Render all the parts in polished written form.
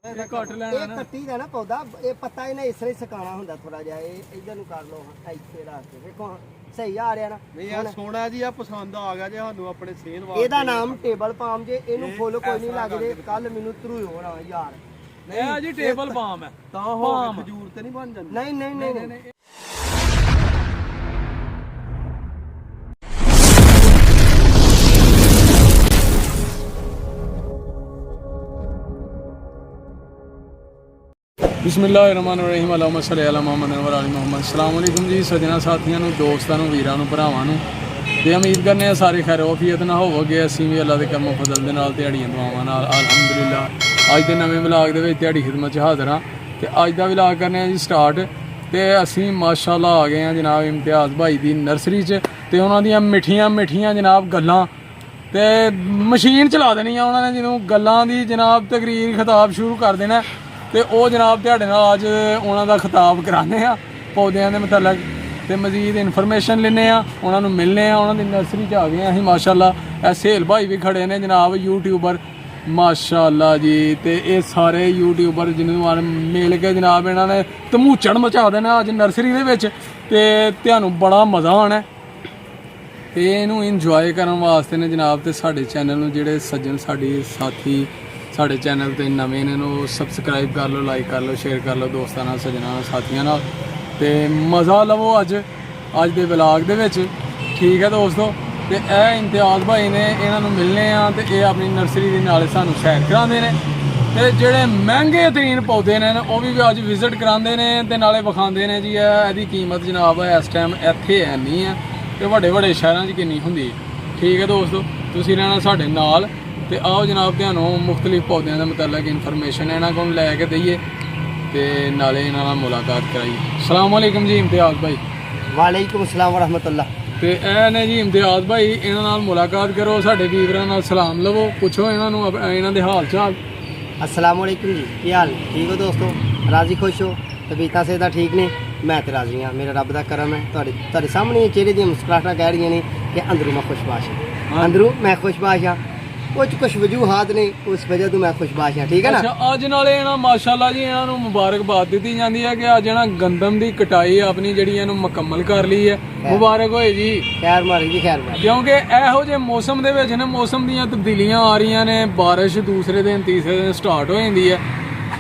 ਕੱਟ ਲੈਣਾ ਇਹ ਕੱਟੀ ਦਾ ਨਾ ਪੌਦਾ ਇਹ ਪੱਤਾ ਇਹਨੇ ਇਸ ਤਰ੍ਹਾਂ ਹੀ ਸੁਕਾਉਣਾ ਹੁੰਦਾ ਥੋੜਾ ਜਿਹਾ ਇਹ ਇਧਰ ਨੂੰ ਕਰ ਲਓ ਇੱਥੇ ਰੱਖ ਕੇ ਵੇਖੋ ਸਹੀ ਆ ਰਿਹਾ ਨਾ ਨਹੀਂ ਯਾਰ ਸੋਹਣਾ ਜੀ ਆ ਪਸੰਦ ਆ ਗਿਆ ਜੇ ਸਾਨੂੰ ਆਪਣੇ ਸੇਲ ਵਾਸਤੇ ਇਹਦਾ ਨਾਮ ਟੇਬਲ ਪਾਮ ਜੇ ਇਹਨੂੰ ਫੁੱਲ ਕੋਈ ਨਹੀਂ ਲੱਗਦੇ ਕੱਲ ਮੈਨੂੰ ਧਰੂ ਹੋਣਾ ਯਾਰ ਨਹੀਂ ਜੀ ਟੇਬਲ ਪਾਮ ਹੈ ਤਾਂ ਹੋ ਖਜੂਰ ਤੇ ਨਹੀਂ ਬਣ ਜਾਂਦੀ ਨਹੀਂ ਨਹੀਂ ਨਹੀਂ ਨਹੀਂ ਬਿਸਮਿਲ੍ਲਾਹਿਰਰਹਿਮਾਨਿਰਰਹੀਮ ਅल्लाहुम्मा सल्लि अला मुहम्मद व अली मुहम्मद अस्सलाम वालेकुम जी सजना साथियों दोस्तों वीरों भरावां ਤੇ ਉਮੀਦ ਕਰਨੇ ਆ ਸਾਰੇ ਖੈਰ ਵਫੀਅਤ ਨਾਲ ਹੋਵੋਗੇ ਅਸੀਂ ਵੀ ਅੱਲਾ ਦੇ ਕਰਮ ਫਜ਼ਲ ਦੇ ਨਾਲ ਦਿਹਾੜੀਆਂ ਦੁਆਵਾਂ ਨਾਲ ਅਲਹਮਦੁਲਿਲਾ ਅੱਜ ਦੇ ਨਵੇਂ ਵਲੌਗ ਦੇ ਵਿੱਚ ਦਿਹਾੜੀ ਖਿਦਮਤ 'ਚ ਹਾਜ਼ਰ ਹਾਂ ਤੇ ਅੱਜ ਦਾ ਵਲੌਗ ਕਰਨੇ ਆ ਜੀ ਸਟਾਰਟ ਤੇ ਅਸੀਂ ਮਾਸ਼ਾਅੱਲਾ ਆ ਗਏ ਆ ਜਨਾਬ ਇਮਤਿਆਜ਼ ਭਾਈ ਦੀ ਨਰਸਰੀ 'ਚ ਤੇ ਉਹਨਾਂ ਦੀਆਂ ਮਿੱਠੀਆਂ ਜਨਾਬ ਗੱਲਾਂ ਤੇ ਮਸ਼ੀਨ ਚਲਾ ਦੇਣੀ ਆ ਉਹਨਾਂ ਨੇ ਜਦੋਂ ਗੱਲਾਂ ਦੀ ਜਨਾਬ ਤਕਰੀਰ ਖਿਤਾਬ ਸ਼ੁਰੂ ਕਰ ਦੇਣਾ ਤੇ ਉਹ ਜਨਾਬ ਤੁਹਾਡੇ ਨਾਲ ਅੱਜ ਉਹਨਾਂ ਦਾ ਖਿਤਾਬ ਕਰਾਉਂਦੇ ਆ ਪੌਦਿਆਂ ਦੇ ਮੁਤਲਕ ਤੇ ਮਜ਼ੀਦ ਇਨਫੋਰਮੇਸ਼ਨ ਲੈਣੇ ਆ ਉਹਨਾਂ ਨੂੰ ਮਿਲਨੇ ਆ ਉਹਨਾਂ ਦੀ ਨਰਸਰੀ 'ਚ ਆ ਗਏ ਅਸੀਂ ਮਾਸ਼ਾਅੱਲਾ ਇਹ ਸੇਲ ਭਾਈ ਵੀ ਖੜੇ ਨੇ ਜਨਾਬ ਯੂਟਿਊਬਰ ਮਾਸ਼ਾਅੱਲਾ ਜੀ ਤੇ ਇਹ ਸਾਰੇ ਯੂਟਿਊਬਰ ਜਿਹਨੂੰ ਮਿਲ ਕੇ ਜਨਾਬ ਇਹਨਾਂ ਨੇ ਧਮੂਚੜ ਮਚਾ ਦੇਣਾ ਅੱਜ ਨਰਸਰੀ ਦੇ ਵਿੱਚ ਤੇ ਤੁਹਾਨੂੰ ਬੜਾ ਮਜ਼ਾ ਆਉਣਾ ਤੇ ਇਹਨੂੰ ਇੰਜੋਏ ਕਰਨ ਵਾਸਤੇ ਨੇ ਜਨਾਬ ਤੇ ਸਾਡੇ ਚੈਨਲ ਨੂੰ ਜਿਹੜੇ ਸੱਜਣ ਸਾਡੀ ਸਾਥੀ ਸਾਡੇ ਚੈਨਲ ਤੇ ਨਵੇਂ ਨੇ ਨੂੰ ਸਬਸਕ੍ਰਾਈਬ ਕਰ ਲਓ ਲਾਈਕ ਕਰ ਲਓ ਸ਼ੇਅਰ ਕਰ ਲਓ ਦੋਸਤਾਂ ਨਾਲ ਸੱਜਣਾਂ ਨਾਲ ਸਾਥੀਆਂ ਨਾਲ ਤੇ ਮਜ਼ਾ ਲਵੋ ਅੱਜ ਦੇ ਵਲੌਗ ਦੇ ਵਿੱਚ ਠੀਕ ਹੈ ਦੋਸਤੋ ਤੇ ਇਹ ਇਮਤਿਆਜ਼ ਭਾਈ ਨੇ ਇਹਨਾਂ ਨੂੰ ਮਿਲਨੇ ਆ ਤੇ ਇਹ ਆਪਣੀ ਨਰਸਰੀ ਦੇ ਨਾਲ ਸਾਨੂੰ ਸੈਰ ਕਰਾਉਂਦੇ ਨੇ ਤੇ ਜਿਹੜੇ ਮਹਿੰਗੇ ਤਰੀਨ ਪੌਦੇ ਨੇ ਉਹ ਵੀ ਅੱਜ ਵਿਜ਼ਿਟ ਕਰਾਉਂਦੇ ਨੇ ਤੇ ਨਾਲੇ ਵਿਖਾਉਂਦੇ ਨੇ ਜੀ ਇਹਦੀ ਕੀਮਤ ਜਨਾਬ ਇਸ ਟਾਈਮ ਇੱਥੇ ਹੈ ਨਹੀਂ ਹੈ ਤੇ ਵੱਡੇ ਸ਼ਹਿਰਾਂ 'ਚ ਕਿੰਨੀ ਹੁੰਦੀ ਹੈ ਠੀਕ ਹੈ ਦੋਸਤੋ ਤੁਸੀਂ ਰਹਿਣਾ ਸਾਡੇ ਨਾਲ ਤੇ ਆਓ ਜਨਾਬ ਤੁਹਾਨੂੰ ਮੁਖਤਲਿਫ ਪੌਦਿਆਂ ਦੇ ਮੁਤਲਕ ਇਨਫੋਰਮੇਸ਼ਨ ਇਹਨਾਂ ਕੋਲ ਲੈ ਕੇ ਦਈਏ ਤੇ ਨਾਲੇ ਇਹਨਾਂ ਨਾਲ ਮੁਲਾਕਾਤ ਕਰਾਈਏ ਅਸਲਾਮ ਵਾਲੇਕੁਮ ਜੀ ਇਮਤਿਆਜ਼ ਭਾਈ ਵਾਲੇਕੁਮ ਅਸਲਾਮ ਵਰਹਿਮਤੁल्लाह ਤੇ ਇਹ ਨੇ ਜੀ ਇਮਤਿਆਜ਼ ਭਾਈ ਇਹਨਾਂ ਨਾਲ ਮੁਲਾਕਾਤ ਕਰੋ ਸਾਡੇ ਵੀਰਾਂ ਨਾਲ ਸਲਾਮ ਲਵੋ ਪੁੱਛੋ ਇਹਨਾਂ ਨੂੰ ਇਹਨਾਂ ਦੇ ਹਾਲ ਚਾਲ अस्सलाम वालेकुम जी ਕੀ ਹਾਲ ਠੀਕ ਹੋ ਦੋਸਤੋ ਰਾਜ਼ੀ ਖੁਸ਼ ਹੋ ਤਬੀਅਤਾਂ ਸੇ ਤਾਂ ਠੀਕ ਨੇ ਮੈਂ ਤੇ ਰਾਜ਼ੀ ਹਾਂ ਮੇਰਾ ਰੱਬ ਦਾ ਕਰਮ ਹੈ ਤੁਹਾਡੇ ਸਾਹਮਣੇ ਚਿਹਰੇ ਦੀਆਂ ਮੁਸਕਰਾਹਟਾਂ ਕਹਿ ਰਹੀਆਂ ਨੇ ਕਿ ਅੰਦਰੋਂ ਮੈਂ ਖੁਸ਼ਬਾਸ਼ ਹਾਂ ਅੰਦਰੋਂ ਮੈਂ ਖੁਸ਼ਬਾਸ਼ ਹਾਂ ਕੁਝ ਵਜੂਹਾਤ ਨੇ ਉਸ ਵਜ੍ਹਾ ਤੋਂ ਮੈਂ ਖੁਸ਼ਬਾਸ਼ ਹਾਂ ਠੀਕ ਹੈ ਨਾ ਅੱਛਾ ਅੱਜ ਨਾਲੇ ਇਹਨਾਂ ਮਾਸ਼ਾਅੱਲਾ ਜੀ ਇਹਨਾਂ ਨੂੰ ਮੁਬਾਰਕਬਾਦ ਦਿੱਤੀ ਜਾਂਦੀ ਹੈ ਕਿ ਅੱਜ ਇਹਨਾਂ ਗੰਦਮ ਦੀ ਕਟਾਈ ਆਪਣੀ ਜਿਹੜੀ ਇਹਨੂੰ ਮੁਕੰਮਲ ਕਰ ਲਈ ਹੈ ਮੁਬਾਰਕ ਹੋਏ ਜੀ ਖੈਰ ਮਾਰੀ ਜੀ ਖੈਰ ਮਾਰੀ ਕਿਉਂਕਿ ਇਹੋ ਜਿਹੇ ਮੌਸਮ ਦੇ ਵਿੱਚ ਨਾ ਮੌਸਮ ਦੀਆਂ ਤਬਦੀਲੀਆਂ ਆ ਰਹੀਆਂ ਨੇ ਬਾਰਿਸ਼ ਦੂਸਰੇ ਦਿਨ ਤੀਸਰੇ ਦਿਨ ਸਟਾਰਟ ਹੋ ਜਾਂਦੀ ਹੈ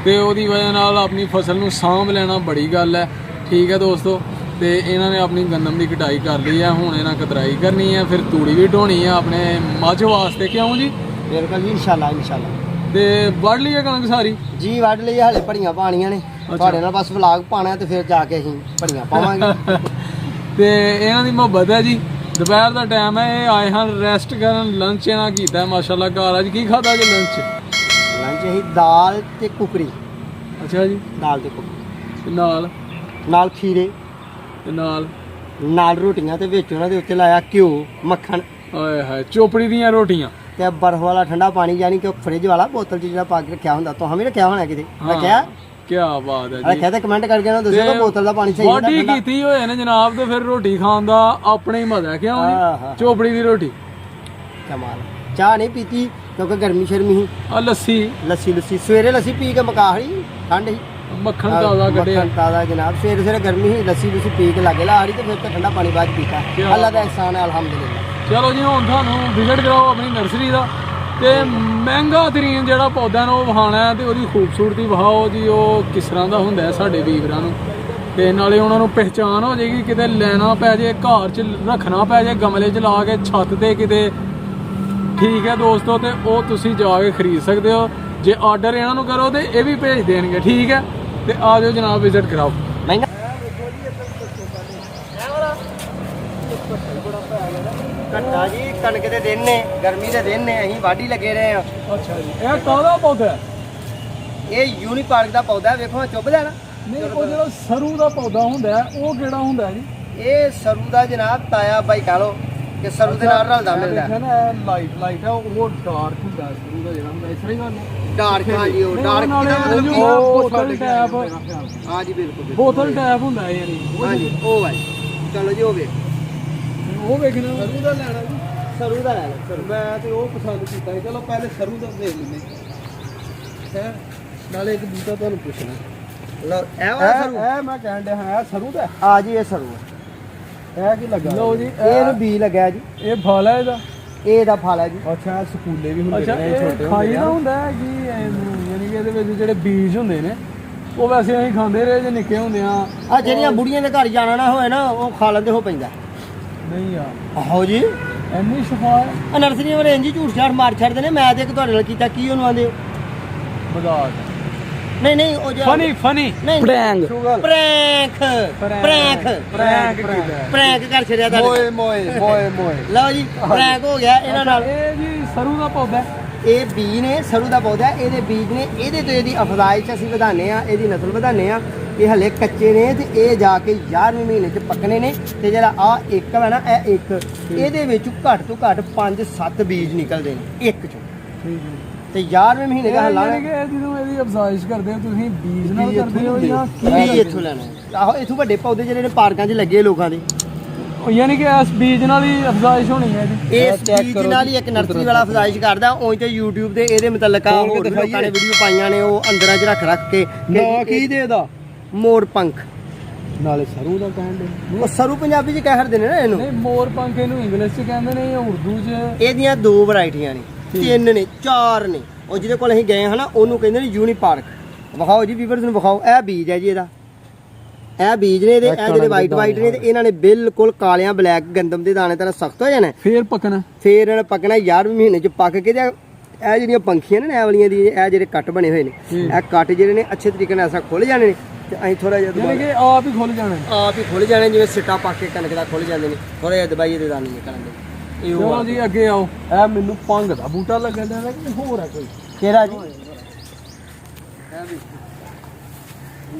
ਤੇ ਉਹਦੀ ਵਜ੍ਹਾ ਨਾਲ ਆਪਣੀ ਫਸਲ ਨੂੰ ਸਾਂਭ ਲੈਣਾ ਬੜੀ ਗੱਲ ਹੈ ਠੀਕ ਹੈ ਦੋਸਤੋ ਤੇ ਇਹਨਾਂ ਨੇ ਆਪਣੀ ਗੰਦਮ ਦੀ ਕਟਾਈ ਕਰ ਲਈ ਹੈ ਹੁਣ ਇਹਨਾਂ ਕਤਰਾਈ ਕਰਨੀ ਹੈ ਫਿਰ ਤੂੜੀ ਵੀ ਢੋਣੀ ਹੈ ਆਪਣੇ ਮੱਝ ਵਾਸਤੇ ਕਿਉਂ ਜੀ ਬਿਲਕੁਲ ਜੀ ਇਨਸ਼ਾਅੱਲਾ ਤੇ ਵੱਢ ਲਈ ਹੈ ਕਣਕ ਸਾਰੀ ਜੀ ਵੱਢ ਲਈ ਹਾਲੇ ਭੜੀਆਂ ਪਾਣੀਆਂ ਨੇ ਤੁਹਾਡੇ ਨਾਲ ਬਸ ਵਲੌਗ ਪਾਣਾ ਤੇ ਫਿਰ ਜਾ ਕੇ ਅਸੀਂ ਭੜੀਆਂ ਪਾਵਾਂਗੇ ਤੇ ਇਹਨਾਂ ਦੀ ਮੁਹੱਬਤ ਹੈ ਜੀ ਦੁਪਹਿਰ ਦਾ ਟਾਈਮ ਹੈ ਇਹ ਆਏ ਹਨ ਰੈਸਟ ਕਰਨ ਲੰਚ ਇਹਨਾਂ ਕੀਤਾ ਮਾਸ਼ਾਅੱਲਾ ਘਰ ਅੱਜ ਕੀ ਖਾਦਾ ਜੀ ਲੰਚ ਅਸੀਂ ਦਾਲ ਤੇ ਕੁਕੜੀ ਅੱਛਾ ਜੀ ਦਾਲ ਤੇ ਕੁਕੜੀ ਨਾਲ ਖੀਰੇ ਤੇ ਨਾਲ ਰੋਟੀਆਂ ਤੇ ਵਿੱਚ ਉਹਨਾਂ ਦੇ ਉੱਤੇ ਲਾਇਆ ਘਿਓ ਮੱਖਣ ਓਏ ਹਾਏ ਚੋਪੜੀ ਦੀਆਂ ਰੋਟੀਆਂ ਤੇ ਬਰਫ ਵਾਲਾ ਠੰਡਾ ਪਾਣੀ ਯਾਨੀ ਕਿ ਫ੍ਰਿਜ ਵਾਲਾ ਬੋਤਲ 'ਚ ਜਿਹੜਾ ਪਾ ਕੇ ਰੱਖਿਆ ਹੁੰਦਾ ਤੁਸੀਂ ਵੀ ਰੱਖਿਆ ਹੋਣਾ ਕਿਤੇ ਰੱਖਿਆ ਕੀ ਬਾਤ ਹੈ ਜੀ ਰੱਖਿਆ ਤੇ ਕਮੈਂਟ ਕਰਕੇ ਨਾ ਦੱਸਿਓ ਕਿ ਬੋਤਲ ਦਾ ਪਾਣੀ ਸਹੀ ਹੈ ਵਾਢੀ ਕੀਤੀ ਹੋਏ ਨੇ ਜਨਾਬ ਤੇ ਫਿਰ ਰੋਟੀ ਖਾਣ ਦਾ ਆਪਣਾ ਹੀ ਮਜ਼ਾ ਕਿਉਂ ਜੀ ਚੋਪੜੀ ਦੀ ਰੋਟੀ ਕਮਾਲ ਚਾਹ ਨਹੀਂ ਪੀਤੀ ਕਿਉਂਕਿ ਗਰਮੀ ਸ਼ਰਮੀ ਸੀ ਆ ਲੱਸੀ ਸਵੇਰੇ ਲੱਸੀ ਪੀ ਕੇ ਮਕਾਹੜੀ ਠੰਡ ਸੀ ਮੱਖਣ ਤਾਜ਼ਾ ਕੱਢਿਆ ਮੱਖਣ ਤਾਜ਼ਾ ਜਨਾਬ ਸਵੇਰੇ ਗਰਮੀ ਸੀ ਲੱਸੀ ਪੀ ਕੇ ਲਾਗੇ ਲਾਹੜੀ ਤੇ ਫਿਰ ਤਾਂ ਠੰਡਾ ਪਾਣੀ ਬਾਅਦ ਪੀਤਾ ਅੱਲਾ ਦਾ ਇਹਸਾਨ ਹੈ ਅਲਹਮਦੁਲਿਲਾ ਚਲੋ ਜੀ ਹੁਣ ਤੁਹਾਨੂੰ ਵਿਜ਼ਿਟ ਕਰਾਓ ਆਪਣੀ ਨਰਸਰੀ ਦਾ ਤੇ ਮਹਿੰਗਾ ਤਰੀਨ ਜਿਹੜਾ ਪੌਦਾ ਨੂੰ ਉਹ ਵਿਖਾਉਣਾ ਤੇ ਉਹਦੀ ਖੂਬਸੂਰਤੀ ਵਿਖਾਓ ਜੀ ਉਹ ਕਿਸ ਤਰ੍ਹਾਂ ਦਾ ਹੁੰਦਾ ਹੈ ਸਾਡੇ ਵੀਰਾਂ ਨੂੰ ਤੇ ਨਾਲੇ ਉਹਨਾਂ ਨੂੰ ਪਹਿਚਾਣ ਹੋ ਜਾਏਗੀ ਕਿਤੇ ਲੈਣਾ ਪੈ ਜਾਏ ਘਰ 'ਚ ਰੱਖਣਾ ਪੈ ਜਾਏ ਗਮਲੇ 'ਚ ਲਾ ਕੇ ਛੱਤ ਤੇ ਕਿਤੇ ਠੀਕ ਹੈ ਦੋਸਤੋ ਤੇ ਉਹ ਤੁਸੀਂ ਜਾ ਕੇ ਖਰੀਦ ਸਕਦੇ ਹੋ ਜੇ ਆਰਡਰ ਇਹਨਾਂ ਨੂੰ ਕਰੋ ਤੇ ਇਹ ਵੀ ਭੇਜ ਦੇਣਗੇ ਠੀਕ ਹੈ ਤੇ ਆ ਜਾਓ ਜਨਾਬ ਵਿਜ਼ਿਟ ਕਰਾਓ ਘੱਟਾ ਜੀ ਕਣਕ ਦੇ ਦਿਨ ਨੇ ਗਰਮੀ ਦੇ ਦਿਨ ਨੇ ਅਸੀਂ ਵਾਢੀ ਲੱਗੇ ਰਹੇ ਆ ਅੱਛਾ ਜੀ ਇਹ ਕਾਹਦਾ ਪੌਦਾ ਇਹ ਯੂਨੀ ਪਾਰਕ ਦਾ ਪੌਦਾ ਵੇਖੋ ਚੁੱਭਦਾ ਨਾ ਨਹੀਂ ਉਹ ਜਿਹੜਾ ਸਰੂ ਦਾ ਪੌਦਾ ਹੁੰਦਾ ਉਹ ਕਿਹੜਾ ਹੁੰਦਾ ਜੀ ਇਹ ਸਰੂ ਦਾ ਜਨਾਬ ਤਾਇਆ ਬਾਈ ਕਹ ਲੋ ਕਿ ਸਰੂ ਦੇ ਨਾਲ ਰਲਦਾ ਮਿਲਦਾ ਹੈ ਨਾ ਲਾਈਟ ਹੈ ਉਹ ਡਾਰਕ ਹੁੰਦਾ ਸਰੂ ਦਾ ਜਿਹੜਾ ਹੁੰਦਾ ਇਸ ਤਰ੍ਹਾਂ ਹੀ ਗੱਲ ਡਾਰਕ ਹਾਂ ਜੀ ਉਹ ਡਾਰਕ ਮਤਲਬ ਬੋਤਲ ਟੈਪ ਹਾਂ ਜੀ ਬਿਲਕੁਲ ਬੋਤਲ ਟੈਪ ਹੁੰਦਾ ਹੈ ਯਾਨੀ ਹਾਂ ਜੀ ਉਹ ਹੈ ਚਲੋ ਜੀ ਉਹ ਵੇਖਣਾ ਸਰੂ ਦਾ ਲੈਣਾ ਜੀ ਸਰੂ ਦਾ ਲੈ ਲਓ ਮੈਂ ਤੇ ਉਹ ਪਸੰਦ ਕੀਤਾ ਚਲੋ ਪਹਿਲੇ ਸਰੂ ਦਾ ਦੇਖ ਲੈਂਦੇ ਹੈ ਨਾਲੇ ਇੱਕ ਬੂਟਾ ਤੁਹਾਨੂੰ ਪੁੱਛਣਾ ਲਓ ਇਹ ਵਾਲਾ ਸਰੂ ਇਹ ਮੈਂ ਕਹਿਣ ਡਿਆ ਹਾਂ ਸਰੂ ਦਾ ਆ ਜੀ ਇਹ ਸਰੂ ਇਹ ਕੀ ਲੱਗਾ ਲਓ ਜੀ ਇਹਨੂੰ ਬੀ ਲੱਗਿਆ ਜੀ ਇਹ ਫਲ ਹੈ ਇਹਦਾ ਇਹਦਾ ਫਲ ਹੈ ਜੀ ਅੱਛਾ ਸਕੂਲੇ ਵੀ ਹੁੰਦੇ ਨੇ ਛੋਟੇ ਖਾਈ ਦਾ ਹੁੰਦਾ ਹੈ ਕਿ ਯਾਨੀ ਕਿ ਇਹਦੇ ਵਿੱਚ ਜਿਹੜੇ ਬੀਜ ਹੁੰਦੇ ਨੇ ਉਹ ਵੈਸੇ ਅਸੀਂ ਖਾਂਦੇ ਰਹੇ ਜੇ ਨਿੱਕੇ ਹੁੰਦੇ ਆ ਜਿਹੜੀਆਂ ਬੁੜੀਆਂ ਦੇ ਘਰ ਜਾਣਾ ਨਾ ਹੋਏ ਨਾ ਉਹ ਖਾ ਲੈਂਦੇ ਹੋ ਪੈਂਦਾ ਨਹੀਂ ਯਾਰ ਆਹੋ ਜੀ ਇੰਨੀ ਸ਼ਫਾ ਹੈ ਆ ਨਰਸਰੀ ਵਾਲੇ ਇੰਜ ਹੀ ਝੂਠ ਛਾੜ ਮਾਰ ਛੱਡਦੇ ਨੇ ਮੈਂ ਤੇ ਇੱਕ ਤੁਹਾਡੇ ਨਾਲ ਕੀਤਾ ਕੀ ਉਹਨੂੰ ਆਂਦੇ ਮਜ਼ਾਕ ਨਹੀਂ ਉਹ ਜਿਹੜਾ ਫਨੀ ਨਹੀਂ ਪ੍ਰੈਂਕ ਪ੍ਰੈਂਕ ਕਰ ਛੜਿਆ ਤੁਹਾਡੇ ਮੋਏ ਲਓ ਜੀ ਪ੍ਰੈਂਕ ਹੋ ਗਿਆ ਇਹਨਾਂ ਨਾਲ ਇਹ ਜੀ ਸਰੋਂ ਦਾ ਪੌਦਾ ਇਹ ਬੀਜ ਨੇ ਸਰੋਂ ਦਾ ਪੌਦਾ ਇਹਦੇ ਬੀਜ ਨੇ ਇਹਦੇ ਤੋਂ ਇਹਦੀ ਅਫਜ਼ਾਇਸ਼ ਅਸੀਂ ਵਧਾਉਂਦੇ ਆ ਇਹਦੀ ਨਸਲ ਵਧਾਉਂਦੇ ਆ ਇਹ ਹਲੇ ਕੱਚੇ ਨੇ ਤੇ ਇਹ ਜਾ ਕੇ 11ਵੇਂ ਮਹੀਨੇ ਚ ਪੱਕਣੇ ਨੇ ਤੇ ਜਿਹੜਾ ਆ ਇੱਕ ਹੈ ਨਾ ਇਹ ਇੱਕ ਇਹਦੇ ਵਿੱਚ ਘੱਟ ਤੋਂ ਘੱਟ 5-7 ਬੀਜ ਨਿਕਲਦੇ ਨੇ ਇੱਕ ਚੋਂ ਤੇ 11ਵੇਂ ਮਹੀਨੇ ਦਾ ਹੱਲਾ ਕਿ ਜਦੋਂ ਇਹਦੀ ਅਫਜ਼ਾਇਸ਼ ਕਰਦੇ ਹੋ ਤੁਸੀਂ ਬੀਜ ਨਾਲ ਕਰਦੇ ਹੋ ਜਾਂ ਕੀ ਇੱਥੋਂ ਲੈਣਾ ਆਹੋ ਇੱਥੋਂ ਵੱਡੇ ਪੌਦੇ ਜਿਹੜੇ ਨੇ ਪਾਰਕਾਂ 'ਚ ਲੱਗੇ ਲੋਕਾਂ ਦੇ ਯਾਨੀ ਕਿ ਇਸ ਬੀਜ ਨਾਲ ਹੀ ਅਫਜ਼ਾਇਸ਼ ਹੋਣੀ ਹੈ ਜੀ ਇਸ ਬੀਜ ਨਾਲ ਹੀ ਇੱਕ ਨਰਸਰੀ ਵਾਲਾ ਅਫਜ਼ਾਇਸ਼ ਕਰਦਾ ਉਂਝ ਤੇ YouTube ਤੇ ਇਹਦੇ ਮੁਤਲਕ ਆ ਹੋਰ ਲੋਕਾਂ ਨੇ ਵੀਡੀਓ ਪਾਈਆਂ ਨੇ ਉਹ ਅੰਦਰਾਂ 'ਚ ਰੱਖ ਕੇ ਨਾ ਕੀ ਦੇਦਾ ਮੋਰ ਪੰਖ ਨਾਲੇ ਸਰੋਂ ਦਾ ਕਹਿੰਦੇ ਉਹ ਸਰੂ ਪੰਜਾਬੀ 'ਚ ਕਹਿ ਹਰਦੇ ਨੇ ਨਾ ਇਹਨੂੰ ਨਹੀਂ ਮੋਰ ਪੰਖ ਇਹਨੂੰ ਇੰਗਲਿਸ਼ 'ਚ ਕਹਿੰਦੇ ਨੇ ਜਾਂ ਉਰਦੂ 'ਚ ਇਹਦੀਆਂ 2 ਵੈਰਾਈਟੀਆਂ ਨੇ 3 ਨੇ 4 ਨੇ ਉਹ ਜਿਹਦੇ ਕੋਲ ਅਸੀਂ ਗਏ ਹਨਾ ਉਹਨੂੰ ਕਹਿੰਦੇ ਨੇ ਯੂਨੀ ਪਾਰਕ ਵਿਖਾਓ ਜੀ ਵੀਵਰਸ ਨੂੰ ਵਿਖਾਓ ਇਹ ਬੀਜ ਹੈ ਜੀ ਇਹਦਾ ਇਹ ਬੀਜ ਨੇ ਇਹਦੇ ਇਹ ਜਿਹੜੇ ਵਾਈਟ ਨੇ ਤੇ ਇਹਨਾਂ ਨੇ ਬਿਲਕੁਲ ਕਾਲਿਆਂ ਬਲੈਕ ਗੰਦਮ ਦੇ ਦਾਣੇ ਤਰ੍ਹਾਂ ਸਖਤ ਹੋ ਜਾਣਾ ਫੇਰ ਪੱਕਣਾ ਫੇਰ ਇਹਨਾਂ ਪੱਕਣਾ 11ਵੇਂ ਮਹੀਨੇ ਚ ਪੱਕ ਕੇ ਤੇ ਇਹ ਜਿਹੜੀਆਂ ਪੰਖੀਆਂ ਨੇ ਇਹ ਵਾਲੀਆਂ ਦੀ ਇਹ ਜਿਹੜੇ ਕੱਟ ਬਣੇ ਹੋਏ ਨੇ ਇਹ ਕੱਟ ਜਿਹੜੇ ਨੇ ਅੱਛੇ ਤਰੀਕੇ ਨਾਲ ਐਸਾ ਖੁੱਲ ਜਾਣੇ ਨੇ ਤੇ ਅਸੀਂ ਥੋੜਾ ਜਿਹਾ ਯਾਨੀ ਕਿ ਆਪ ਹੀ ਖੁੱਲ ਜਾਣਾ ਆਪ ਹੀ ਖੁੱਲ ਜਾਣੇ ਜਿਵੇਂ ਸਿੱਟਾ ਪੱਕ ਕੇ ਕਣਕ ਦਾ ਖੁੱਲ ਜਾਂਦੇ ਨੇ ਥੋੜਾ ਜਿਹਾ ਦਬਾਈਏ ਦੇ ਦਾਣੇ ਨਿਕਲਣ ਦੇ ਚਲੋ ਜੀ ਅੱਗੇ ਆਓ ਇਹ ਮੈਨੂੰ ਭੰਗ ਦਾ ਬੂਟਾ ਲੱਗਣ ਦਾ ਕਿ ਹੋਰ ਹੈ ਕੋਈ ਕਿਹੜਾ ਜੀ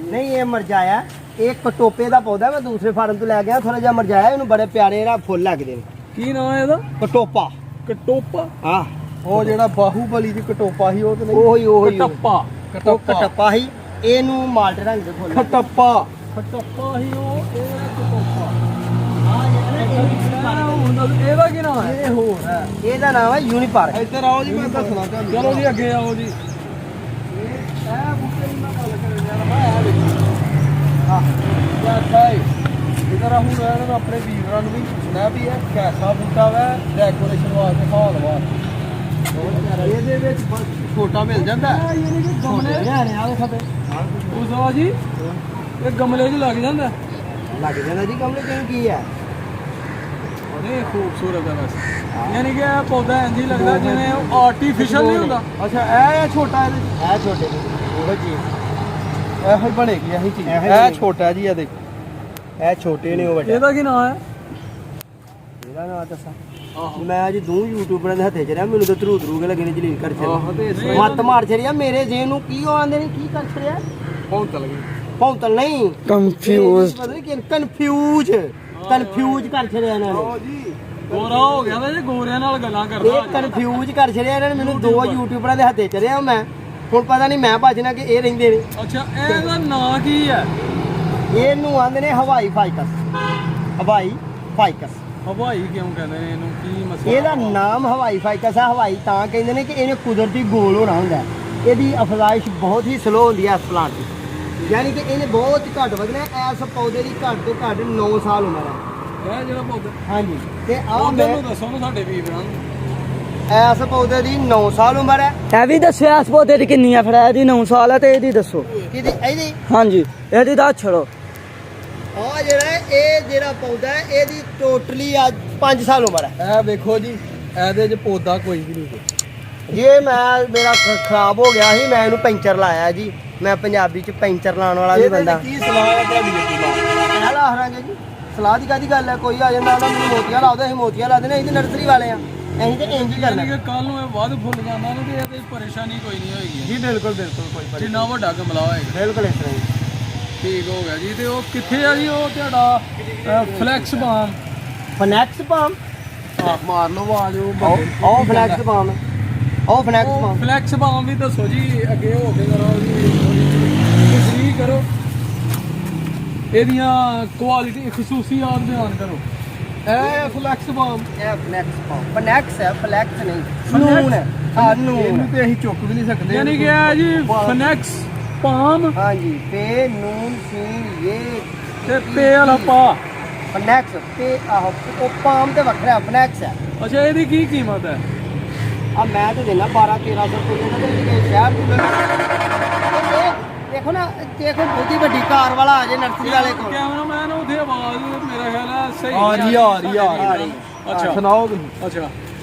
ਨਹੀਂ ਇਹ ਮਰਜਾਇਆ ਇਹ ਕਟੋਪੇ ਦਾ ਪੌਦਾ ਮੈਂ ਦੂਸਰੇ ਫਾਰਮ ਤੋਂ ਲੈ ਗਿਆ ਥੋੜਾ ਜਿਹਾ ਮਰਜਾਇਆ ਇਹਨੂੰ ਬੜੇ ਪਿਆਰੇ ਇਹਦਾ ਫੁੱਲ ਲੱਗਦੇ ਨੇ ਕੀ ਨਾਮ ਹੈ ਇਹਦਾ ਕਟੋਪਾ ਕਟੋਪਾ ਆ ਉਹ ਜਿਹੜਾ ਬਾਹੂਬਲੀ ਦੀ ਕਟੋਪਾ ਸੀ ਉਹ ਤੇ ਉਹੀ ਕਟੱਪਾ ਕਟੱਪਾ ਹੀ ਇਹਨੂੰ ਮਾਲਟੇ ਰੰਗ ਦੇ ਫੁੱਲ ਖਟੱਪਾ ਹੀ ਉਹ ਇਹ ਕਟੋਪਾ ਇਹਦਾ ਕੀ ਨਾਮ ਹੈ ਇਹ ਹੋਰ ਹੈ ਇਹਦਾ ਨਾਮ ਹੈ ਯੂਨੀ ਪਾਰਕ ਇੱਧਰ ਆਓ ਜੀ ਮੈਂ ਦੱਸਣਾ ਤੁਹਾਨੂੰ ਚਲੋ ਜੀ ਅੱਗੇ ਆਓ ਜੀ ਇਹ ਬੂਟੇ ਦੀ ਮੈਂ ਗੱਲ ਕਰਨ ਜਾ ਰਿਹਾ ਮੈਂ ਇਧਰ ਹੁਣ ਇਹਨਾਂ ਆਪਣੇ ਵੀਰਾਂ ਨੂੰ ਵੀ ਪੁੱਛਣਾ ਵੀ ਇਹ ਕੈਸਾ ਬੂਟਾ ਵਾ ਡੈਕੋਰੇਸ਼ਨ ਵਾਸਤੇ ਹਾਲ ਵਾਸਤੇ ਇਹਦੇ ਵਿੱਚ ਛੋਟਾ ਮਿਲ ਜਾਂਦਾ ਯਾਨੀ ਕਿ ਗਮਲੇ ਲਿਆਣੇ ਆ ਖੱਬੇ ਉਸਾ ਜੀ ਇਹ ਗਮਲੇ 'ਚ ਲੱਗ ਜਾਂਦਾ ਲੱਗ ਜਾਂਦਾ ਜੀ ਗਮਲੇ ਕਿਉਂ ਕੀ ਹੈ ਉਹਨੇ ਖੂਬਸੂਰਤ ਹੈ ਬਸ ਯਾਨੀ ਕਿ ਇਹ ਪੌਦਾ ਇੰਜ ਹੀ ਲੱਗਦਾ ਜਿਵੇਂ ਆਰਟੀਫੀਸ਼ੀਅਲ ਨਹੀਂ ਹੁੰਦਾ ਅੱਛਾ ਇਹ ਛੋਟਾ ਇਹ ਛੋਟੇ ਉਹ ਜੀ ਇਹੋ ਹੀ ਬਣੇਗੀ ਇਹੀ ਚੀਜ਼ ਇਹ ਛੋਟਾ ਜੀ ਇਹ ਦੇਖ ਇਹ ਛੋਟੇ ਨੇ ਉਹ ਵੱਡੇ ਇਹਦਾ ਕੀ ਨਾਮ ਹੈ ਇਹਦਾ ਨਾਮ ਦੱਸਾਂ ਮੈਂ ਅੱਜ ਦੋ ਯੂਟਿਊਬਰਾਂ ਦੇ ਹੱਥੇ ਚ ਰਿਹਾ ਮੈਨੂੰ ਤਾਂ ਧਰੂ ਕੇ ਲੱਗਣੇ ਜਲੀਲ ਕਰ ਛੜਿਆ ਮੱਤ ਮਾਰ ਛੜਿਆ ਮੇਰੇ ਜੇ ਨੂੰ ਕੀ ਉਹ ਆਂਦੇ ਨੇ ਕੀ ਕਰ ਛੜਿਆ ਭੌਂਤਲ ਨਹੀਂ ਕੰਫਿਊਜ਼ ਪਤਾ ਨਹੀਂ ਕਿ ਕਨਫਿਊਜ਼ ਕਰ ਛੜਿਆ ਇਹਨਾਂ ਨੇ ਜੀ ਗੋਰਾ ਹੋ ਗਿਆ ਵਾ ਜੇ ਗੋਰਿਆਂ ਨਾਲ ਗੱਲਾਂ ਕਰਦਾ ਇਹ ਕਨਫਿਊਜ਼ ਕਰ ਛੜਿਆ ਇਹਨਾਂ ਨੇ ਮੈਨੂੰ ਦੋ ਯੂਟਿਊਬਰਾਂ ਦੇ ਹੱਥੇ ਚ ਰਿਹਾ ਮੈਂ ਹੁਣ ਪਤਾ ਨਹੀਂ ਮੈਂ ਭੱਜਣਾ ਕਿ ਇਹ ਰਹਿੰਦੇ ਨੇ ਅੱਛਾ ਇਹਦਾ ਨਾਂ ਕੀ ਹੈ ਇਹਨੂੰ ਆਂਦੇ ਨੇ ਹਵਾਈ ਫਾਈਕਸ ਹਵਾਈ ਕਿਉਂ ਕਹਿੰਦੇ ਨੇ ਇਹਨੂੰ ਕੀ ਮਸਲਾ ਇਹਦਾ ਨਾਮ ਹਵਾਈ ਫਾਈਕਸ ਹੈ ਹਵਾਈ ਤਾਂ ਕਹਿੰਦੇ ਨੇ ਕਿ ਇਹਨੇ ਕੁਦਰਤੀ ਗੋਲ ਹੋਣਾ ਹੁੰਦਾ ਇਹਦੀ ਅਫਜ਼ਾਇਸ਼ ਬਹੁਤ ਹੀ ਸਲੋ ਹੁੰਦੀ ਹੈ ਇਸ ਪਲਾਂਟ ਦੀ ਯਾਨੀ ਕਿ ਇਹਨੇ ਬਹੁਤ ਘੱਟ ਵਧਣਾ ਇਸ ਪੌਦੇ ਦੀ ਘੱਟ ਤੋਂ ਘੱਟ 9 ਸਾਲ ਉਮਰ ਹੈ ਇਹ ਜਿਹੜਾ ਪੌਦਾ ਹਾਂਜੀ ਤੇ ਆਹ ਮੈਨੂੰ ਦੱਸੋ ਨਾ ਸਾਡੇ ਵੀਰਾਂ ਨੂੰ ਇਸ ਪੌਦੇ ਦੀ 9 ਸਾਲ ਉਮਰ ਹੈ ਇਹ ਵੀ ਦੱਸਿਆ ਇਸ ਪੌਦੇ ਦੀ ਕਿੰਨੀ ਆ ਫਿਰ ਇਹਦੀ 9 ਸਾਲ ਹੈ ਤੇ ਇਹਦੀ ਦੱਸੋ ਇਹਦੀ ਹਾਂਜੀ ਇਹਦੀ ਦੱਸ ਛੜੋ ਆ ਜਿਹੜਾ ਪੌਦਾ ਹੈ ਇਹਦੀ ਟੋਟਲੀ ਅੱਜ 5 ਸਾਲ ਉਮਰ ਹੈ ਇਹ ਵੇਖੋ ਜੀ ਇਹਦੇ 'ਚ ਪੌਦਾ ਕੋਈ ਵੀ ਨਹੀਂ ਜੇ ਮੇਰਾ ਖਰਾਬ ਹੋ ਗਿਆ ਸੀ ਮੈਂ ਇਹਨੂੰ ਪੈਂਚਰ ਲਾਇਆ ਜੀ ਮੈਂ ਪੰਜਾਬੀ ਚ ਪੈਂਚਰ ਲਾਉਣ ਵਾਲਾ ਵੀ ਬੰਦਾ ਕੀ ਸਲਾਹ ਹੈ ਤੁਹਾਡੀ ਇਹ ਲਾ ਹਰਾਂਗੇ ਜੀ ਸਲਾਹ ਦੀ ਕਾਦੀ ਗੱਲ ਹੈ ਕੋਈ ਆ ਜਾਂਦਾ ਉਹਨਾਂ ਮੈਨੂੰ ਮੋਤੀਆਂ ਲਾਉਂਦੇ ਅਸੀਂ ਮੋਤੀਆਂ ਲਾ ਦੇਣੇ ਅਸੀਂ ਤੇ ਨਰਸਰੀ ਵਾਲੇ ਆ ਅਸੀਂ ਤੇ ਇੰਜ ਹੀ ਕਰਨਾ ਕਿ ਕੱਲ ਨੂੰ ਇਹ ਵੱਧ ਫੁੱਲ ਜਾਂਦਾ ਨਾ ਤੇ ਇਹਦੇ ਪਰੇਸ਼ਾਨੀ ਕੋਈ ਨਹੀਂ ਹੋਏਗੀ ਜੀ ਬਿਲਕੁਲ ਕੋਈ ਜਿੰਨਾ ਵੱਡਾ ਗਮਲਾ ਹੋਏਗਾ ਬਿਲਕੁਲ ਇਸ ਤਰ੍ਹਾਂ ਹੀ ਠੀਕ ਹੋ ਗਿਆ ਜੀ ਤੇ ਉਹ ਕਿੱਥੇ ਆ ਜੀ ਉਹ ਤੁਹਾਡਾ ਫਲੈਕਸ ਬਾਮ ਫਨੈਕਸ ਪਾਮ ਮਾਰ ਲਓ ਆਵਾਜ਼ ਉਹ ਫਲੈਕਸ ਪਾਮ ਉਹ ਫਨੈਕਸ ਪਾਮ ਫਲੈਕਸ ਬਾਮ ਵੀ ਦੱਸੋ ਜੀ ਅੱਗੇ ਹੋ ਕੇ ਜਰਾ ਜੀ ਕਰੋ ਇਹਦੀਆਂ ਕੁਆਲਿਟੀ ਖਸੂਸੀਆਤ ਬਿਆਨ ਕਰੋ ਇਹ ਫਲੈਕਸ ਬਾਮ ਫਨੈਕਸ ਹੈ ਫਲੈਕਸ ਨਹੀਂ ਨੂਨ ਹੈ ਹਾਂ ਨੂਨ ਇਹਨੂੰ ਤੇ ਅਸੀਂ ਚੁੱਕ ਵੀ ਨਹੀਂ ਸਕਦੇ ਯਾਨੀ ਕਿ ਇਹ ਜੀ ਫਨੈਕਸ ਪਾਮ ਹਾਂਜੀ ਪੇ ਨੂਨ ਸੀਨ ਇਹ ਤੇ ਪੇ ਵਾਲਾ ਪਾ। ਫਨੈਕਸ ਪੇ ਆਹੋ ਉਹ ਪਾਮ ਤੇ ਵੱਖਰਾ ਫਨੈਕਸ ਹੈ। ਅੱਛਾ ਇਹਦੀ ਕੀ ਕੀਮਤ ਹੈ? ਆ ਮੈਂ ਤੇ ਦੇਣਾ 12-1300 ਰੁਪਏ ਦਾ ਤੇ ਸ਼ਹਿਰ ਦੀ ਦੇਖੋ ਨਾ ਦੇਖੋ ਬਹੁਤੀ ਵੱਡੀ ਕਾਰ ਵਾਲਾ ਆ ਜੇ ਨਰਸਰੀ ਵਾਲੇ ਕੋਲ। ਕੈਮਰਾਮੈਨ ਉਹਦੀ ਆਵਾਜ਼ ਮੇਰਾ ਖਿਆਲ ਹੈ ਸਹੀ ਆ ਰਹੀ ਆ ਰਹੀ। ਅੱਛਾ ਸੁਣਾਓ ਤੁਸੀਂ। ਅੱਛਾ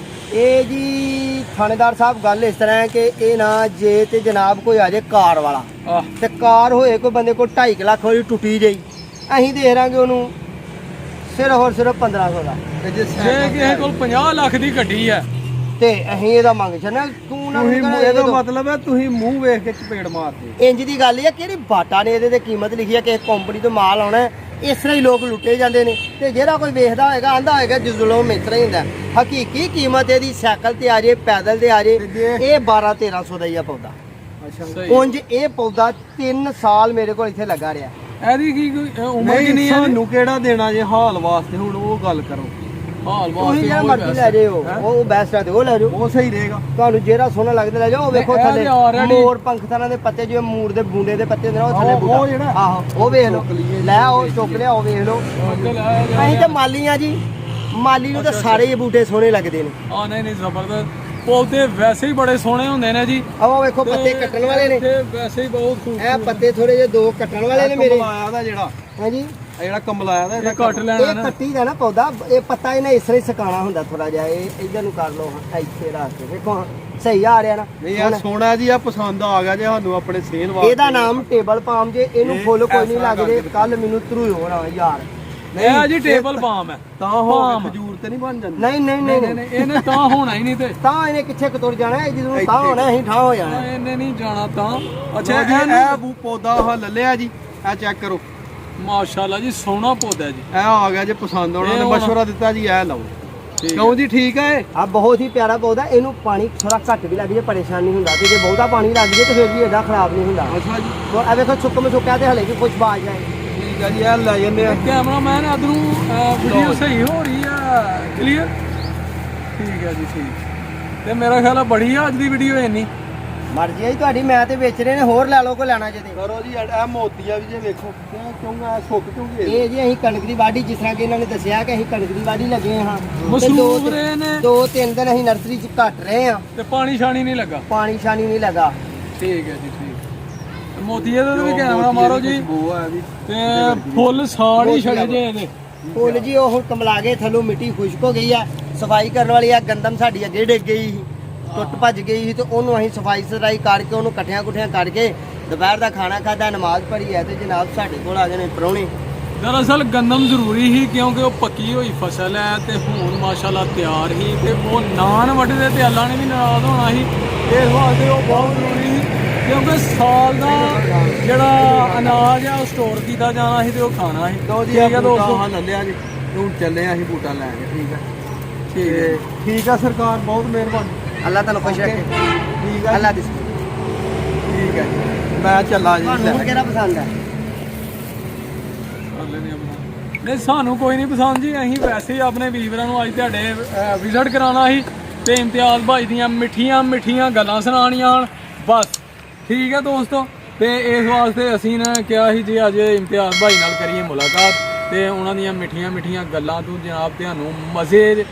ਇਹ ਜੀ ਥਾਣੇਦਾਰ ਸਾਹਿਬ ਗੱਲ ਇਸ ਤਰ੍ਹਾਂ ਹੈ ਕਿ ਇਹ ਨਾ ਜੇ ਤੇ ਜਨਾਬ ਕੋਈ ਆ ਜੇ ਕਾਰ ਵਾਲਾ ਆਹ ਤੇ ਕਾਰ ਹੋਏ ਕੋਈ ਬੰਦੇ ਕੋਲ 2.5 ਲੱਖ ਵਾਲੀ ਟੁੱਟੀ ਜਾਈ ਅਸੀਂ ਦੇ ਰਾਂਗੇ ਉਹਨੂੰ ਸਿਰਫ 1500 ਦਾ। ਤੇ ਜੇ ਜੇ ਕਿਸੇ ਕੋਲ 50 ਲੱਖ ਦੀ ਗੱਡੀ ਹੈ ਤੇ ਅਸੀਂ ਇਹਦਾ ਮੰਗ ਛੱਡਣਾ ਤੂੰ ਨਾ ਤੁਸੀਂ ਇਹਦਾ ਮਤਲਬ ਹੈ ਤੁਸੀਂ ਮੂੰਹ ਵੇਖ ਕੇ ਚਪੇੜ ਮਾਰਦੇ। ਇੰਜ ਦੀ ਗੱਲ ਇਹ ਹੈ ਕਿਹੜੀ ਬਾਟਾ ਨੇ ਇਹਦੇ ਤੇ ਕੀਮਤ ਲਿਖੀ ਹੈ ਕਿ ਕੰਪਨੀ ਤੋਂ ਮਾਲ ਆਉਣਾ ਹੈ। ਇਸ ਤਰ੍ਹਾਂ ਹੀ ਲੋਕ ਲੁੱਟੇ ਜਾਂਦੇ ਨੇ ਤੇ ਜਿਹੜਾ ਕੋਈ ਵੇਖਦਾ ਹੋਏਗਾ ਆਂਦਾ ਹੋਏਗਾ ਜ਼ੁਲਮ ਇਸ ਤਰ੍ਹਾਂ ਹੀ ਹੁੰਦਾ। ਹਕੀਕੀ ਕੀਮਤ ਇਹਦੀ ਸਾਈਕਲ ਤੇ ਆ ਜੇ ਪੈਦਲ ਤੇ ਆ ਜੇ ਇਹ 12-1300 ਦਾ ਹੀ ਆ ਪੌਦਾ। ਅੱਛਾ ਸਹੀ ਉਂਝ ਇਹ ਪੌਦਾ 3 ਸਾਲ ਮੇਰੇ ਕੋਲ ਇੱਥੇ ਲੱਗਾ ਰਿਹਾ। ਇਹਦੀ ਕੀ ਕੋਈ ਉਮਰ ਨਹੀਂ ਕਿੰਨੀ ਹੈ? ਸਾਨੂੰ ਕਿਹੜਾ ਦੇਣਾ ਜੇ ਹਾਲ ਵਾਸਤੇ ਹੁਣ ਉਹ ਗੱਲ ਕਰੋ। ਹਾਲ ਤੁਸੀਂ ਵਾਸਤੇ ਜਿਹੜਾ ਕੋਈ ਮਰਜ਼ੀ ਪੈਸਾ। ਲੈ ਜਾਓ ਉਹ ਬੈਸਟ ਹੈ ਤੇ ਉਹ ਲੈ ਜਾਓ। ਉਹ ਸਹੀ ਰਹੇਗਾ। ਤੁਹਾਨੂੰ ਜਿਹੜਾ ਸੋਹਣਾ ਲੱਗਦਾ ਲੈ ਜਾਓ। ਉਹ ਵੇਖੋ ਇਹ ਥੱਲੇ ਤੇ already- ਮੋਰ ਪੰਖ ਤਰ੍ਹਾਂ ਦੇ ਪੱਤੇ ਜਿਵੇਂ ਮੂਰ ਦੇ ਬੂੰਡੇ ਦੇ ਪੱਤੇ ਹੁੰਦੇ ਨੇ ਉਹ ਥੱਲੇ ਉਹ ਬੂਟਾ ਜਿਹੜਾ- ਆਹੋ ਉਹ ਵੇਖ ਲਓ ਚੁੱਕ ਲਈਏ ਲੈ ਉਹ ਚੁੱਕ ਲਿਆ ਉਹ ਵੇਖ ਲਓ। ਅੰਕਲ ਆ ਜਾ ਅਸੀਂ ਤਾਂ ਮਾਲੀ ਆ ਜੀ ਮਾਲੀ ਨੂੰ ਤਾਂ ਸਾਰੇ ਹੀ ਬੂਟੇ ਸੋਹਣੇ ਲੱਗਦੇ ਨੇ। ਆ ਨਹੀਂ ਜ਼ਬਰਦਸਤ ਪੌਦੇ ਵੈਸੇ ਹੀ ਬੜੇ ਸੋਹਣੇ ਹੁੰਦੇ ਨੇ ਜੀ। ਆਹ ਵੇਖੋ ਪੱਤੇ ਕੱਟਣ ਵਾਲੇ ਨੇ। ਤੇ ਵੈਸੇ ਹੀ ਬਹੁਤ ਇਹ ਖੂਬਸੂਰਤ ਪੱਤੇ ਥੋੜੇ ਜਿਹੇ ਦੋ ਕੱਟਣ ਵਾਲੇ ਨੇ ਮੇਰੇ। ਕਮਲਾਇਆ ਦਾ ਜਿਹੜਾ ਹਾਂਜੀ ਇਹ ਜਿਹੜਾ ਕਮਲਾਇਆ ਦਾ ਇਹ ਕੱਟ ਲੈਣਾ ਇਹ ਨਾ। ਕੱਟੀ ਦਾ ਨਾ ਪੌਦਾ ਇਹ ਪੱਤਾ ਇਹਨੇ ਇਸ ਤਰ੍ਹਾਂ ਹੀ ਸੁਕਾਉਣਾ ਹੁੰਦਾ ਥੋੜਾ ਜਿਹਾ। ਇਹ ਇਧਰ ਨੂੰ ਕਰ ਲਓ ਹਾਂ ਇੱਥੇ ਰੱਖ ਕੇ ਵੇਖੋ ਹਾਂ, ਸਹੀ ਆ ਰਿਹਾ ਨਾ। ਨਹੀਂ ਯਾਰ ਸੋਹਣਾ ਜੀ ਆ ਪਸੰਦ ਆ ਗਿਆ ਜੇ ਸਾਨੂੰ ਆਪਣੇ ਸੇਲ ਵਾਸਤੇ। ਇਹਦਾ ਨਾਮ ਟੇਬਲ ਪਾਮ ਜੇ ਇਹਨੂੰ ਇਹ ਫੁੱਲ ਕੋਈ ਨਹੀਂ ਐਸਾ ਲੱਗਦੇ। ਕਰਕੇ ਕੱਲ ਮੈਨੂੰ ਧਰੂ ਹੋਣਾ ਯਾਰ। ਇਹ ਜੀ ਟੇਬਲ ਪਾਮ ਹੈ। ਤਾਂ ਹੋ ਪਾਮ। ਖਜੂਰ ਤੇ ਨਹੀਂ ਬਣ ਜਾਂਦੀ। ਨਹੀਂ ਨਹੀਂ ਨਹੀਂ ਨਹੀਂ ਨਹੀਂ ਇਹਨੇ ਤਾਂ ਹੋਣਾ ਹੀ ਨਹੀਂ ਤੇ ਤਾਂ ਇਹਨੇ ਕਿੱਥੇ ਕਤੁਰ ਜਾਣਾ ਹੈ ਜਦੋਂ ਤਾਂ ਹੋਣਾ ਅਸੀਂ ਠਾਹ ਹੋ ਜਾਣਾ। ਇਹਨੇ ਨਹੀਂ ਜਾਣਾ ਤਾਂ। ਅੱਛਾ ਅੱਛਾ ਇਹ ਬੂ ਪੌਦਾ ਆਹ ਲੱਲਿਆ ਜੀ ਇਹ ਚੈੱਕ ਕਰੋ। ਮਾਸ਼ਾਅੱਲਾ ਜੀ ਸੋਹਣਾ ਪੌਦਾ ਜੀ। ਇਹ ਆ ਗਿਆ ਜੇ ਪਸੰਦ ਉਹਨਾਂ ਇਹ ਨੇ ਹੁਣ- ਮਸ਼ਵਰਾ ਦਿੱਤਾ ਜੀ ਇਹ ਲਓ। ਠੀਕ ਕਿਉਂ ਜੀ ਠੀਕ ਹੈ ਇਹ? ਆ ਬਹੁਤ ਹੀ ਪਿਆਰਾ ਪੌਦਾ। ਇਹਨੂੰ ਪਾਣੀ ਥੋੜਾ ਘੱਟ ਵੀ ਲੱਗ ਜੇ ਪਰੇਸ਼ਾਨ ਨਹੀਂ ਹੁੰਦਾ ਤੇ ਜੇ ਬਹੁਤਾ ਪਾਣੀ ਲੱਗ ਜੇ ਤੇ ਫਿਰ ਵੀ ਇਹਦਾ ਖਰਾਬ ਨਹੀਂ ਹੁੰਦਾ। ਅੱਛਾ ਜੀ ਤੋ ਇਹ ਵੇਖੋ ਸੁੱਕਮ ਸੁੱਕਿਆ ਤੇ ਹਲੇ ਵੀ ਕੁਝ ਬਾਜ ਜਾਏ। ਠੀਕ ਹੈ ਜੀ ਇਹ ਲੈ ਜੰਨੇ ਆ। ਕੈਮਰਾਮੈਨ ਇਧਰੋਂ ਵੀਡੀਓ ਸਹੀ ਹੋ ਰਹੀ ਆ ਕਲੀਅਰ? ਠੀਕ ਹੈ ਜੀ ਠੀਕ। ਤੇ ਮੇਰਾ ਖਿਆਲ ਆ ਬੜੀ ਆ ਅੱਜ ਦੀ ਵੀਡੀਓ ਇੰਨੀ। ਮਰਜ਼ੀ ਹੈ ਜੀ ਤੁਹਾਡੀ। ਮੈਂ ਤੇ ਵੇਚ ਰਹੇ ਨੇ ਹੋਰ ਲੈ ਲਓ ਕੋ ਲੈਣਾ ਜੇ ਤੇ। ਕਰੋ ਜੀ ਇਹ ਮੋਤੀਆ ਵੀ ਜੇ ਵੇਖੋ ਕਿਉਂ ਇਹ ਸੁੱਕ ਕਿਉਂ ਗਏ? ਇਹ ਜੀ ਅਸੀਂ ਕਣਕ ਦੀ ਵਾਢੀ ਜਿਸ ਤਰ੍ਹਾਂ ਕਿ ਇਹਨਾਂ ਨੇ ਦੱਸਿਆ ਕਿ ਅਸੀਂ ਕਣਕ ਦੀ ਵਾਢੀ ਲੱਗੇ ਹਾਂ। ਮਸਰੂਫ ਰਹੇ ਨੇ। 2-3 ਦਿਨ ਅਸੀਂ ਨਰਸਰੀ 'ਚ ਘੱਟ ਰਹੇ ਹਾਂ। ਤੇ ਪਾਣੀ ਛਾਣੀ ਨਹੀਂ ਲੱਗਾ। ਪਾਣੀ ਸ਼ਾਨੀ ਨਹੀਂ ਲੱਗਾ। ਠੀਕ ਹੈ ਜੀ ਠੀਕ। ਮੋਤੀਏ ਦਾ ਵੀ ਕੈਮਰਾ ਮਾਰੋ ਜੀ। ਖੁਸ਼ਬੂ ਆ ਇਹਦੀ। ਤੇ ਫੁੱਲ ਸਾੜ ਹੀ ਛੜੇ ਜੇ ਇਹਦੇ। ਫੁੱਲ ਜੀ ਉਹ ਕਮਲਾ ਗਏ ਥੱਲੋਂ ਮਿੱਟੀ ਖੁਸ਼ਕ ਹੋ ਗਈ ਆ। ਸਫਾਈ ਕਰਨ ਵਾਲੀ ਆ ਗੰਦਮ ਸਾਡੀ ਅੱਗੇ ਡਿੱਗ ਗਈ ਸੀ ਟੁੱਟ ਭੱਜ ਗਈ ਸੀ ਤੇ ਉਹਨੂੰ ਅਸੀਂ ਸਫਾਈ ਸਰਾਈ ਕਰਕੇ ਉਹਨੂੰ ਇਕੱਠਿਆਂ ਕੁੱਠਿਆਂ ਕਰਕੇ ਦੁਪਹਿਰ ਦਾ ਖਾਣਾ ਖਾਦਾ ਨਮਾਜ਼ ਪੜ੍ਹੀ ਹੈ ਤੇ ਜਨਾਬ ਸਾਡੇ ਕੋਲ ਆ ਗਏ ਨੇ ਪ੍ਰਾਹੁਣੇ। ਦਰਅਸਲ ਗੰਦਮ ਜ਼ਰੂਰੀ ਸੀ ਕਿਉਂਕਿ ਉਹ ਪੱਕੀ ਹੋਈ ਫਸਲ ਹੈ ਤੇ ਹੁਣ ਮਾਸ਼ਾਅੱਲਾ ਤਿਆਰ ਹੀ ਤੇ ਉਹ ਨਾਨ ਵੱਢਦੇ ਤੇ ਅੱਲਾ ਨੇ ਵੀ ਨਾਰਾਜ਼ ਹੋਣਾ ਸੀ। ਇਸ ਵਾਸਤੇ ਉਹ ਬਹੁਤ ਜ਼ਰੂਰੀ ਸੀ ਕਿਉਂਕਿ ਸਾਲ ਦਾ ਜਿਹੜਾ ਅਨਾਜ ਆ ਉਹ ਸਟੋਰ ਕੀਤਾ ਜਾਣਾ ਸੀ ਤੇ ਉਹ ਖਾਣਾ ਸੀ। ਲਓ ਜੀ ਠੀਕ ਹੈ ਇਹ ਦੋਸਤੋ। ਬੂਟਾ ਲੱਲਿਆ ਜੀ ਹੁਣ ਚੱਲੇ ਆ ਅਸੀਂ ਬੂਟਾ ਲੈ ਕੇ। ਠੀਕ ਹੈ ਠੀਕ ਹੈ। ਠੀਕ ਆ ਸਰਕਾਰ ਬਹੁਤ ਮਿਹਰਬਾਨੀ। ਅੱਲਾਹ ਤੁਹਾਨੂੰ ਖੁਸ਼ ਰੱਖੇ। ਠੀਕ ਆ ਅੱਲਾਹ ਜੀ, ਦੀ ਠੀਕ ਹੈ ਜੀ। ਮੈਂ ਚੱਲਾ ਜੀ ਤੁਹਾਨੂੰ ਲੈ। ਕਿਹੜਾ ਪਸੰਦ ਹੈ? ਨਹੀਂ ਸਾਨੂੰ ਕੋਈ ਨਹੀਂ ਪਸੰਦ ਜੀ। ਅਸੀਂ ਵੈਸੇ ਹੀ ਆਪਣੇ ਵੀਰਾਂ ਨੂੰ ਅੱਜ ਤੁਹਾਡੇ ਵਿਜ਼ਿਟ ਕਰਾਉਣਾ ਸੀ ਤੇ ਇਮਤਿਆਜ਼ ਭਾਈ ਦੀਆਂ ਮਿੱਠੀਆਂ ਗੱਲਾਂ ਸੁਣਾਉਣੀਆਂ ਹਨ ਬਸ। ਠੀਕ ਹੈ ਦੋਸਤੋ। ਤੇ ਇਸ ਵਾਸਤੇ ਅਸੀਂ ਨਾ ਕਿਹਾ ਸੀ ਜੀ ਅੱਜ ਇਮਤਿਆਜ਼ ਭਾਈ ਨਾਲ ਕਰੀਏ ਮੁਲਾਕਾਤ ਤੇ ਉਹਨਾਂ ਦੀਆਂ ਮਿੱਠੀਆਂ ਗੱਲਾਂ ਤੋਂ ਜਨਾਬ ਤੁਹਾਨੂੰ ਮਜ਼ੇ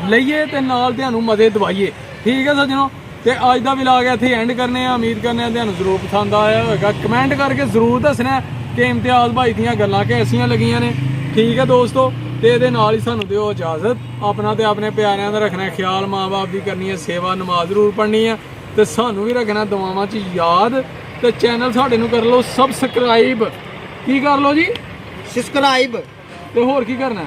ਲਈਏ ਤੇ ਨਾਲ ਤੁਹਾਨੂੰ ਮਜ਼ੇ ਦਵਾਈਏ। ਠੀਕ ਹੈ ਸੱਜਣੋ। ਤੇ ਅੱਜ ਦਾ ਵਲੌਗ ਇੱਥੇ ਐਂਡ ਕਰਨੇ ਆ। ਉਮੀਦ ਕਰਨੇ ਆ ਤੁਹਾਨੂੰ ਜ਼ਰੂਰ ਪਸੰਦ ਆਇਆ ਹੋਵੇਗਾ। ਕਮੈਂਟ ਕਰਕੇ ਜ਼ਰੂਰ ਦੱਸਣਾ ਕਿ ਇਮਤਿਆਜ਼ ਭਾਈ ਦੀਆਂ ਗੱਲਾਂ ਕਿਹੜੀਆਂ ਲੱਗੀਆਂ ਨੇ। ਠੀਕ ਹੈ ਦੋਸਤੋ। ਤੇ ਇਹਦੇ ਨਾਲ ਹੀ ਸਾਨੂੰ ਦਿਓ ਇਜਾਜ਼ਤ। ਆਪਣਾ ਤੇ ਆਪਣੇ ਪਿਆਰਿਆਂ ਦਾ ਰੱਖਣਾ ਖਿਆਲ। ਮਾਂ-ਬਾਪ ਦੀ ਕਰਨੀ ਹੈ ਸੇਵਾ। ਨਮਾਜ਼ ਜ਼ਰੂਰ ਪੜ੍ਹਨੀ ਹੈ ਤੇ ਸਾਨੂੰ ਵੀ ਰੱਖਣਾ ਦੁਆਵਾਂ 'ਚ ਯਾਦ। ਤੇ ਚੈਨਲ ਸਾਡੇ ਨੂੰ ਕਰ ਲਓ ਸਬਸਕ੍ਰਾਈਬ। ਕੀ ਕਰ ਲਓ ਜੀ? ਸਬਸਕ੍ਰਾਈਬ ਤੇ ਹੋਰ ਕੀ ਕਰਨਾ?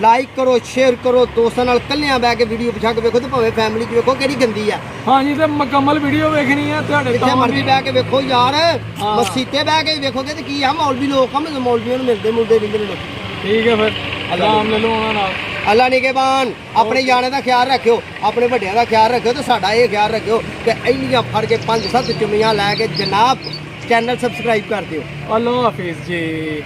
ਲਾਈਕ ਕਰੋ ਸ਼ੇਅਰ ਕਰੋ ਦੋਸਤਾਂ ਨਾਲ ਕੱਲਿਆਂ ਬਹਿ ਕੇ ਵੀਡੀਓ ਪਿਛਾ ਕੇ ਵੇਖੋ ਤੇ ਭਾਵੇਂ ਫੈਮਿਲੀ 'ਚ ਵੇਖੋ ਕਿਹੜੀ ਗੰਦੀ ਆ। ਹਾਂਜੀ ਤੇ ਮੁਕੰਮਲ ਵੀਡੀਓ ਵੇਖਣੀ ਹੈ ਤੁਹਾਡੇ ਜਿੱਥੇ ਤਾਂ ਮਰਜ਼ੀ ਬਹਿ ਕੇ ਵੇਖੋ ਯਾਰ। ਮਸੀਤੇ ਬਹਿ ਕੇ ਵੇਖੋਗੇ ਤੇ ਕੀ ਆ ਮੌਲਵੀ ਲੋਕ ਆ ਮੌਲਵੀਆਂ ਨੂੰ ਮਿਲਦੇ ਰਹਿੰਦੇ ਨੇ ਲੋਕੀ। ਠੀਕ ਹੈ ਫਿਰ ਆਰਾਮ ਲੈ ਲਓ ਉਹਨਾਂ ਨਾਲ। ਅੱਲਾ ਨਿਗਹਿਬਾਨ। ਆਪਣੇ ਜਾਣੇ ਦਾ ਖਿਆਲ ਰੱਖਿਓ ਆਪਣੇ ਵੱਡਿਆਂ ਦਾ ਖਿਆਲ ਰੱਖਿਓ ਤੇ ਸਾਡਾ ਇਹ ਖਿਆਲ ਰੱਖਿਓ ਕਿ ਇੰਨੀਆਂ ਫੜ ਕੇ 5-7 ਚੁੰਮੀਆਂ ਲੈ ਕੇ ਜਨਾਬ ਚੈਨਲ ਸਬਸਕ੍ਰਾਈਬ ਕਰ ਦਿਓ। ਅੱਲਾ ਹਾਫਿਜ਼ ਜੀ।